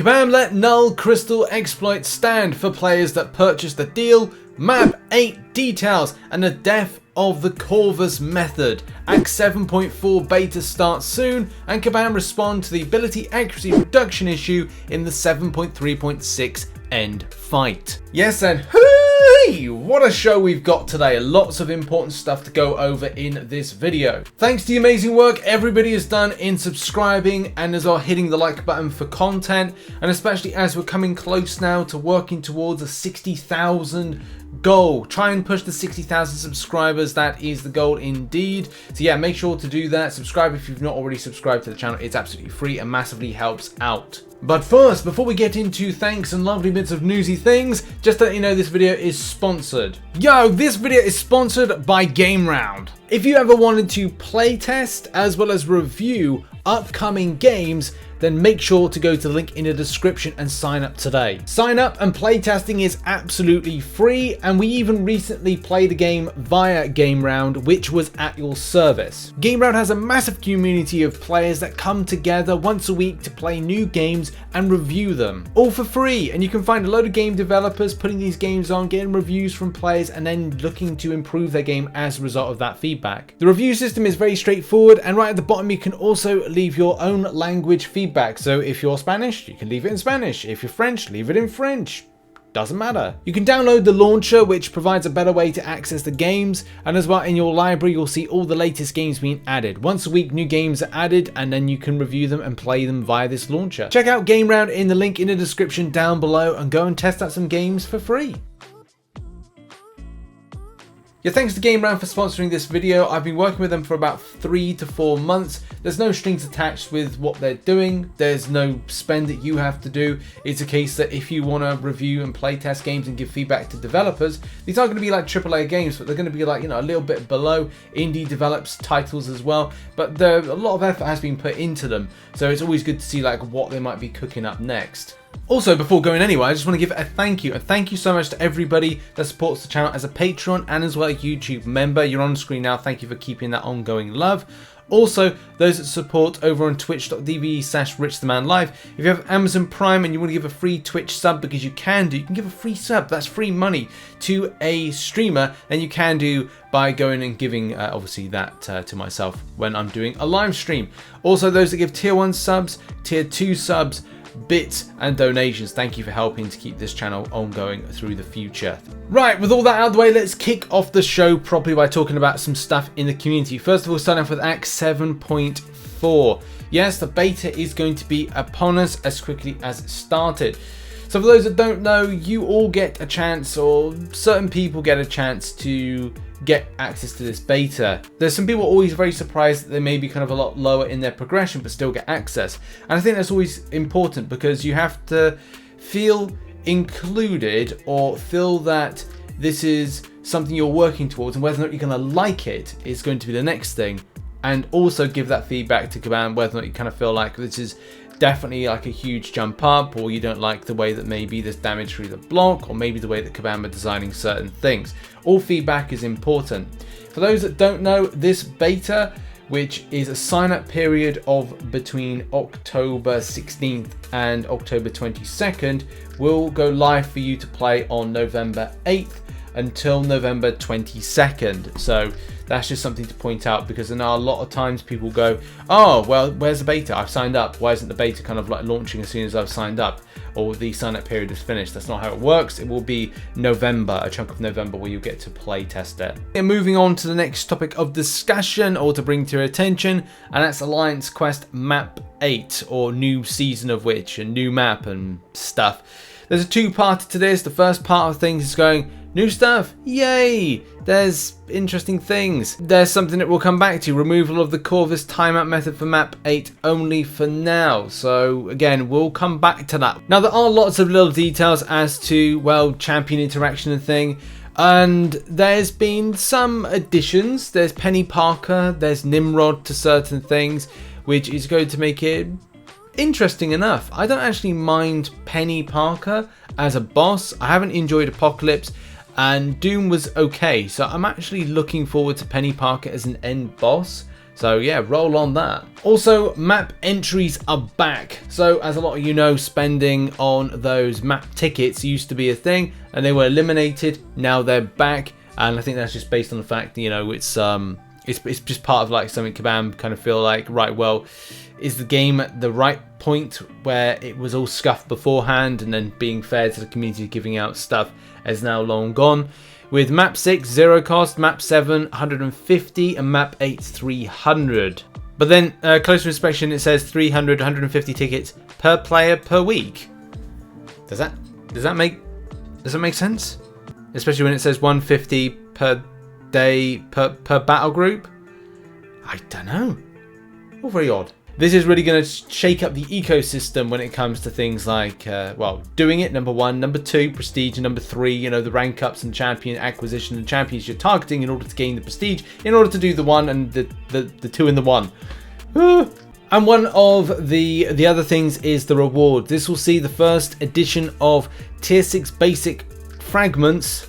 Kabam let Knull Crystal exploit stand for players that purchase the deal, map 8 details, and the death of the Corvus method. Act 7.4 beta starts soon, and Kabam respond to the ability accuracy reduction issue in the 7.3.6 end fight. Yes, and hey, what a show we've got today. Lots of important stuff to go over in this video. Thanks to the amazing work everybody has done in subscribing and as well hitting the like button for content, and especially as we're coming close now to working towards a 60,000 goal. Try and push the 60,000 subscribers. That is the goal indeed. So yeah, make sure to do that. Subscribe if you've not already subscribed to the channel. It's absolutely free and massively helps out. But first, before we get into thanks and lovely bits of newsy things, just to let you know this video is sponsored. Yo, this video is sponsored by G.Round. If you ever wanted to playtest as well as review upcoming games, then make sure to go to the link in the description and sign up today. Sign up and playtesting is absolutely free, and we even recently played a game via G.Round, which was at your service. G.Round has a massive community of players that come together once a week to play new games and review them, all for free, and you can find a load of game developers putting these games on, getting reviews from players, and then looking to improve their game as a result of that feedback. The review system is very straightforward, and right at the bottom you can also leave your own language feedback. So if you're Spanish, you can leave it in Spanish. If you're French, leave it in French. Doesn't matter. You can download the launcher, which provides a better way to access the games, and as well in your library you'll see all the latest games being added. Once a week new games are added, and then you can review them and play them via this launcher. Check out G.Round in the link in the description down below and go and test out some games for free. Yeah, thanks to G.Round for sponsoring this video. I've been working with them for about 3 to 4 months. There's no strings attached with what they're doing. There's no spend that you have to do. It's a case that if you want to review and play test games and give feedback to developers, these aren't going to be like AAA games, but they're going to be like, you know, a little bit below indie develops titles as well. But a lot of effort has been put into them. So it's always good to see like what they might be cooking up next. Also, before going anywhere, I just want to give a thank you. And thank you so much to everybody that supports the channel as a Patreon and as well a YouTube member. You're on screen now. Thank you for keeping that ongoing love. Also, those that support over on twitch.tv/RichTheMan Live. If you have Amazon Prime and you want to give a free Twitch sub, because you can give a free sub, that's free money, to a streamer, and you can do by going and giving, obviously, that to myself when I'm doing a live stream. Also, those that give tier 1 subs, tier 2 subs, bits and donations, thank you for helping to keep this channel ongoing through the future. Right, with all that out of the way, let's kick off the show properly by talking about some stuff in the community. First of all, starting off with Act 7.4. Yes, the beta is going to be upon us as quickly as it started. So for those that don't know, you all get a chance, or certain people get a chance to get access to this beta. There's some people always very surprised that they may be kind of a lot lower in their progression but still get access. And I think that's always important, because you have to feel included or feel that this is something you're working towards, and whether or not you're going to like it is going to be the next thing. And also give that feedback to Kabam, whether or not you kind of feel like this is definitely like a huge jump up, or you don't like the way that maybe there's damage through the block, or maybe the way that Kabam are designing certain things. All feedback is important. For those that don't know, this beta, which is a sign-up period of between October 16th and October 22nd, will go live for you to play on November 8th until November 22nd. So that's just something to point out, because I know a lot of times people go, oh, well, where's the beta? I've signed up. Why isn't the beta kind of like launching as soon as I've signed up, or the sign up period is finished? That's not how it works. It will be November, a chunk of November, where you get to play test it. And moving on to the next topic of discussion, or to bring to your attention, and that's Alliance Quest Map 8, or new season of which, and new map and stuff. There's a two-parter to this. The first part of things is going, new stuff, yay! There's interesting things. There's something that we'll come back to. Removal of the Corvus timeout method for map 8 only for now. So again, we'll come back to that. Now, there are lots of little details as to, well, champion interaction and thing. And there's been some additions. There's Penny Parker, there's Nimrod to certain things, which is going to make it interesting enough. I don't actually mind Penny Parker as a boss. I haven't enjoyed Apocalypse, and Doom was okay. So I'm actually looking forward to Penny Parker as an end boss. So yeah, roll on that. Also, map entries are back. So as a lot of you know, spending on those map tickets used to be a thing and they were eliminated. Now they're back. And I think that's just based on the fact, you know, it's just part of like something Kabam kind of feel like, right, well, is the game at the right point where it was all scuffed beforehand, and then being fair to the community giving out stuff is now long gone. With map 6, 0 cost, map 7, 150, and map 8, 300. But then closer inspection, it says 300, 150 tickets per player per week. Does that make sense? Especially when it says 150 per day per battle group. I don't know. All very odd. This is really going to shake up the ecosystem when it comes to things like, well, doing it, number 1, number 2, prestige, and number 3, you know, the rank ups and champion acquisition and champions you're targeting in order to gain the prestige, in order to do the 1 and the 2 and the 1. And one of the other things is the reward. This will see the first edition of tier 6 basic fragments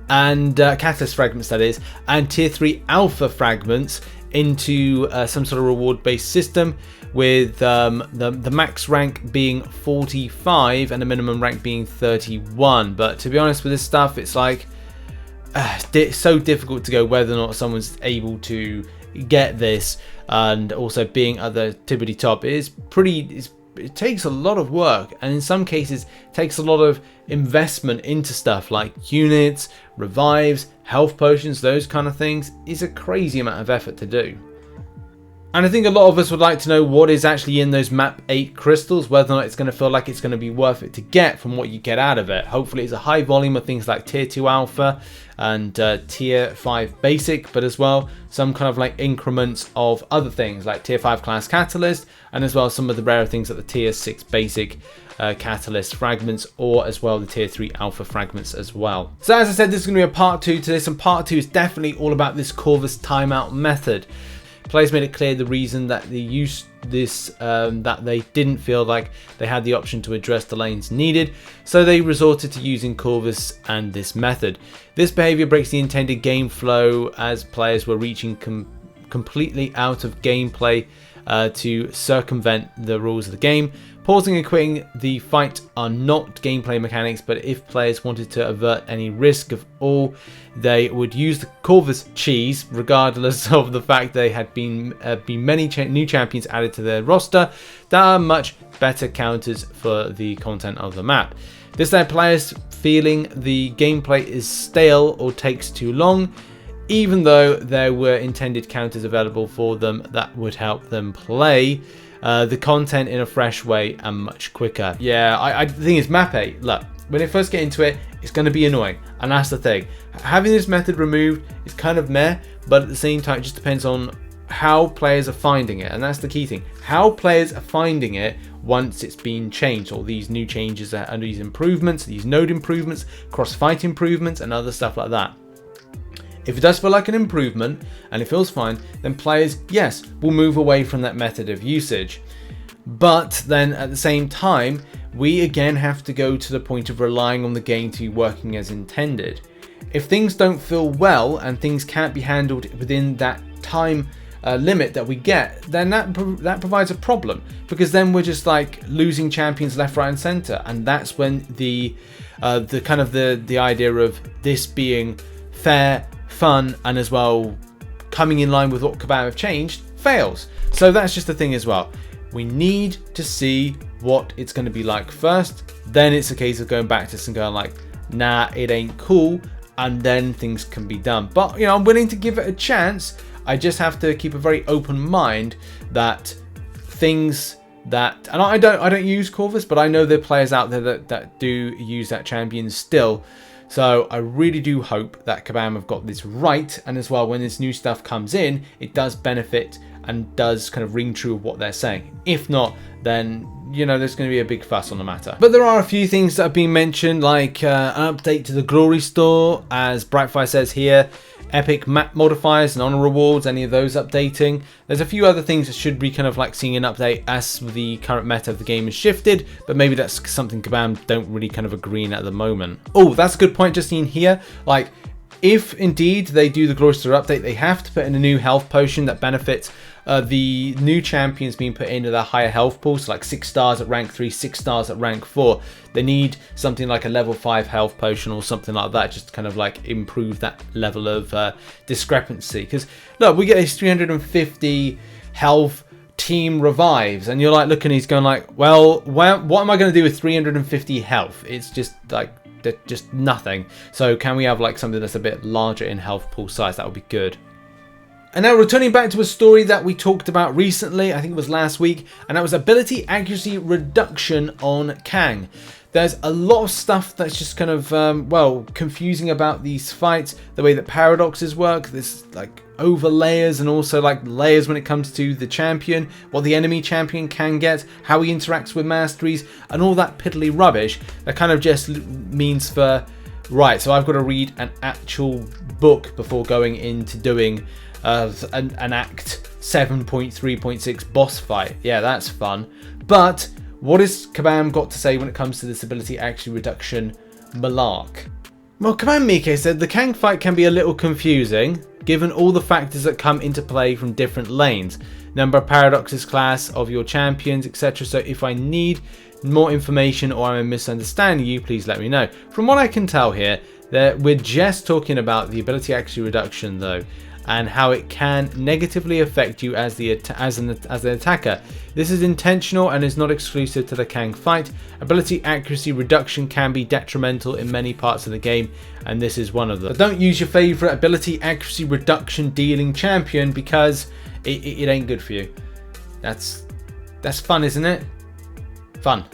and catalyst fragments, that is, and tier 3 alpha fragments into some sort of reward based system, with the max rank being 45 and the minimum rank being 31. But to be honest with this stuff, it's like it's so difficult to go whether or not someone's able to get this, and also being at the tippity top is it takes a lot of work, and in some cases takes a lot of investment into stuff like units, revives, health potions, those kind of things. Is a crazy amount of effort to do. And I think a lot of us would like to know what is actually in those map 8 crystals, whether or not it's going to feel like it's going to be worth it to get from what you get out of it. Hopefully it's a high volume of things like tier 2 alpha and tier 5 basic, but as well some kind of like increments of other things like tier 5 class catalyst, and as well some of the rarer things like the tier 6 basic catalyst fragments, or as well the tier 3 alpha fragments as well. So as I said, this is going to be a part 2 to this, and part 2 is definitely all about this Corvus timeout method. Players made it clear the reason that they used this, that they didn't feel like they had the option to address the lanes needed, so they resorted to using Corvus and this method. This behavior breaks the intended game flow, as players were reaching completely out of gameplay to circumvent the rules of the game. Pausing and quitting the fight are not gameplay mechanics, but if players wanted to avert any risk of all, they would use the Corvus cheese, regardless of the fact there had been many new champions added to their roster that are much better counters for the content of the map. This led players feeling the gameplay is stale or takes too long, even though there were intended counters available for them that would help them play the content in a fresh way and much quicker. Yeah, I think it's map 8. Look, when they first get into it, it's going to be annoying, and that's the thing. Having this method removed is kind of meh, but at the same time, it just depends on how players are finding it, and that's the key thing. How players are finding it once it's been changed, all these new changes and these improvements, these node improvements, cross-fight improvements, and other stuff like that. If it does feel like an improvement and it feels fine, then players, yes, will move away from that method of usage. But then at the same time, we again have to go to the point of relying on the game to be working as intended. If things don't feel well and things can't be handled within that time limit that we get, then that provides a problem, because then we're just like losing champions left, right, and center, and that's when the kind of the idea of this being fair, fun, and as well coming in line with what Kabam have changed fails. So that's just the thing as well. We need to see what it's going to be like first, then it's a case of going back to this and going like, nah, it ain't cool, and then things can be done. But you know, I'm willing to give it a chance. I just have to keep a very open mind that things that, and I don't use Corvus, but I know there are players out there that do use that champion still. So I really do hope that Kabam have got this right, and as well when this new stuff comes in, it does benefit and does kind of ring true of what they're saying. If not, then you know there's going to be a big fuss on the matter. But there are a few things that have been mentioned, like an update to the Glory Store, as Brightfire says here, epic map modifiers and honor rewards, any of those updating. There's a few other things that should be kind of like seeing an update as the current meta of the game has shifted, but maybe that's something Kabam don't really kind of agree on at the moment. Oh, that's a good point just seen here. Like, if indeed they do the Glory Store update, they have to put in a new health potion that benefits the new champions being put into the higher health pool, so like 6 stars at rank 3, 6 stars at rank 4. They need something like a level 5 health potion or something like that, just to kind of like improve that level of discrepancy. Because look, we get these 350 health team revives, and you're like looking, he's going like, well, what am I going to do with 350 health? It's just like just nothing. So can we have like something that's a bit larger in health pool size? That would be good. And now returning back to a story that we talked about recently, I think it was last week, and that was ability accuracy reduction on Kang. There's a lot of stuff that's just kind of, well, confusing about these fights, the way that paradoxes work. There's like overlayers and also like layers when it comes to the champion, what the enemy champion can get, how he interacts with masteries, and all that piddly rubbish that kind of just means for, right, so I've got to read an actual book before going into doing an Act 7.3.6 boss fight. Yeah, that's fun. But what has Kabam got to say when it comes to this ability accuracy reduction malark? Well, Kabam Mike said the Kang fight can be a little confusing, given all the factors that come into play from different lanes, number of paradoxes, class of your champions, etc. So if I need more information or I'm misunderstanding you, please let me know. From what I can tell here, that we're just talking about the ability accuracy reduction though, and how it can negatively affect you as an attacker. This is intentional and is not exclusive to the Kang fight. Ability accuracy reduction can be detrimental in many parts of the game, and this is one of them. But don't use your favourite ability accuracy reduction dealing champion, because it ain't good for you. That's fun, isn't it? Fun.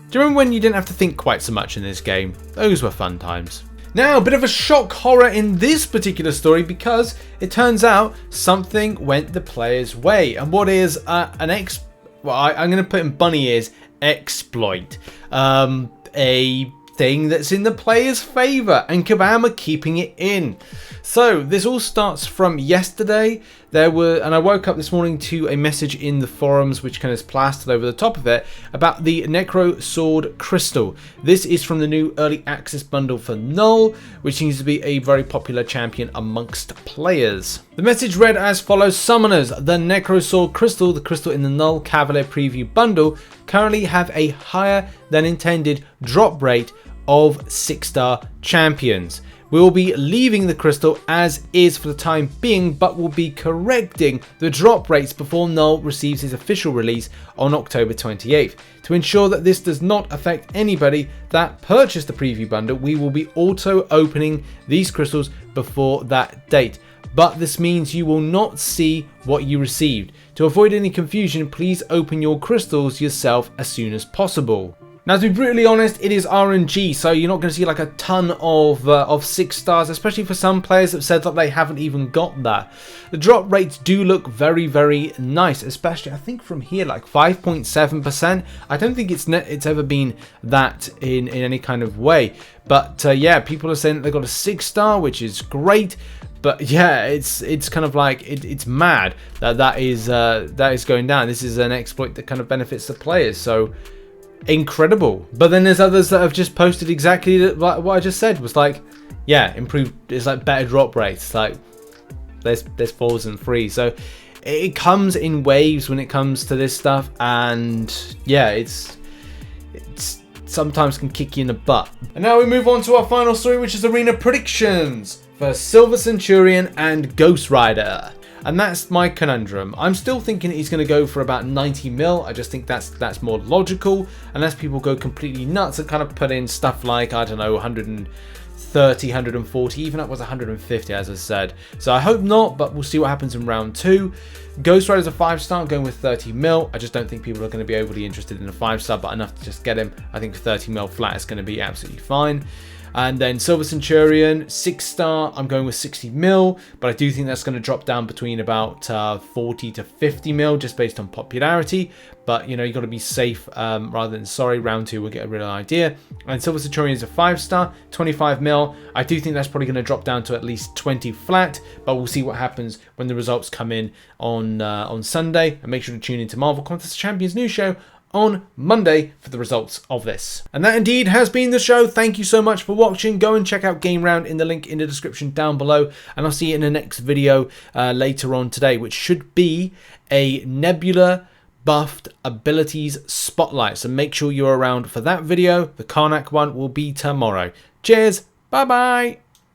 Do you remember when you didn't have to think quite so much in this game? Those were fun times. Now, a bit of a shock horror in this particular story, because it turns out something went the player's way. And what is I'm going to put in bunny ears, exploit. A thing that's in the player's favour, and Kabam are keeping it in. So this all starts from yesterday. And I woke up this morning to a message in the forums which kind of is plastered over the top of it about the Necro Sword Crystal. This is from the new early access bundle for Knull, which seems to be a very popular champion amongst players. The message read as follows: Summoners, the Necro Sword Crystal, the crystal in the Knull Cavalier Preview bundle, currently have a higher than intended drop rate of 6-star champions. We will be leaving the crystal as is for the time being, but will be correcting the drop rates before Knull receives his official release on October 28th. To ensure that this does not affect anybody that purchased the preview bundle, we will be auto opening these crystals before that date. But this means you will not see what you received. To avoid any confusion, please open your crystals yourself as soon as possible. Now, to be brutally honest, it is RNG, so you're not going to see like a ton of 6 stars, especially for some players that said that they haven't even got that. The drop rates do look very, very nice, especially I think from here, like 5.7%. I don't think it's ever been that in any kind of way. But yeah, people are saying that they got a 6-star, which is great. But yeah, it's kind of like it's mad that is going down. This is an exploit that kind of benefits the players. So incredible. But then there's others that have just posted exactly like what I just said, was like, yeah, improved. It's like better drop rates. It's like there's 4s and 3s. So it comes in waves when it comes to this stuff, and yeah, it's sometimes can kick you in the butt. And now we move on to our final story, which is arena predictions for Silver Centurion and Ghost Rider. And that's my conundrum. I'm still thinking he's going to go for about 90 mil. I just think that's more logical, unless people go completely nuts and kind of put in stuff like, I don't know, 130, 140, even up was 150, as I said. So I hope not, but we'll see what happens in round 2. Ghost Rider's a 5-star, going with 30 mil. I just don't think people are going to be overly interested in a 5-star, but enough to just get him. I think 30 mil flat is going to be absolutely fine. And then Silver Centurion, 6-star, I'm going with 60 mil, but I do think that's going to drop down between about 40 to 50 mil, just based on popularity. But, you know, you've got to be safe rather than sorry. Round 2, we'll get a real idea. And Silver Centurion is a 5-star, 25 mil. I do think that's probably going to drop down to at least 20 flat, but we'll see what happens when the results come in on Sunday. And make sure to tune into Marvel Contest of Champions news show on Monday for the results of this. And that indeed has been the show. Thank you so much for watching. Go and check out G.Round in the link in the description down below, and I'll see you in the next video later on today, which should be a Nebula buffed abilities spotlight. So make sure you're around for that video. The Karnak one will be tomorrow. Cheers. Bye bye.